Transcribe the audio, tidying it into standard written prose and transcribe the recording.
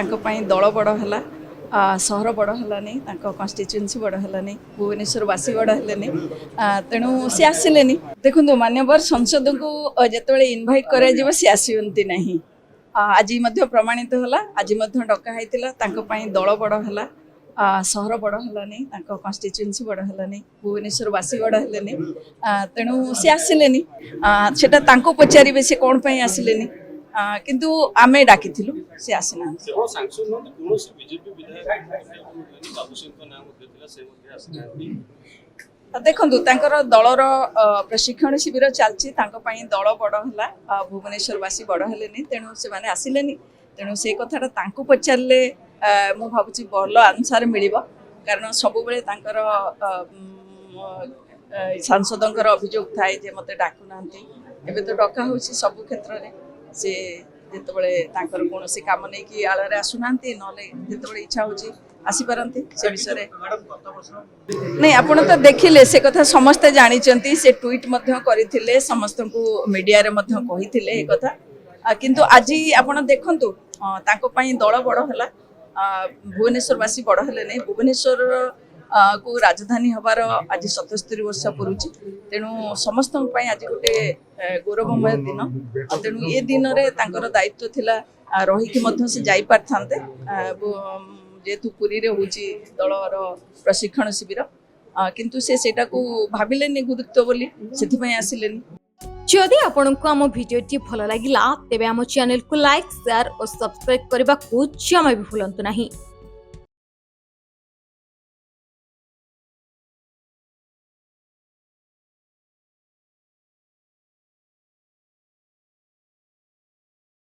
दल बड़ है सहर बड़ है कन्स्टिट्युएन्सी बड़ है भुवनेश्वरवासी बड़ है तेणु सी आसिले देखो मान्यवर संसद को जिते इनभाइट कर सी आसती ना आज प्रमाणित है आज डकाई दल बड़ है सहर बड़ है कन्स्टिट्युएन्सी बड़ है भुवनेश्वरवासी बड़ है तेणु सी आसिले सेटा पचारे से कौन आसिले किंतु आमे डाकिथिलु से आसिना देखंतु तांकर दलर प्रशिक्षण शिविर चलछि दल बड़ है भुवनेश्वरवासी बड़ है तेणु से माने आसिलेनी तेणु से कथाटा तांको पचारले मु भाबुछि भल आंसर मिलिबो कारण सब बेले तांकर सांसदंकर अभियोग थाए जे मते डाकु नांती एबे तो डका होछि सब क्षेत्र रे से जितेबाला कौन कम नहीं कि आलरे आसुना ना जिते इच्छा हो आसीपारती से विषय नहीं आप तो देखिले से कथा समस्ते जानी से ट्वीट करते समस्त को मीडिया कही कथा किंतु आज आप देखु दल बड़ है भुवनेश्वरवासी बड़ है नहीं भुवनेश्वर को राजधानी हबार आज 77 वर्ष पुरुची तेणु समस्त आज गोटे गौरवमय दिन तेणु ये दिन में दायित्व थिला रही से जाई पारथांते जेतु पुरी रे होची दलर प्रशिक्षण शिविर किंतु सेटा को भाविलेनी गुरुत्व बोली सेथिपई आसिलेनी जदि आपंक आम भिडी भल लगा तेब आम चैनल को लाइक शेयर और सब्सक्राइब करने को जमा भी भूलु नहीं।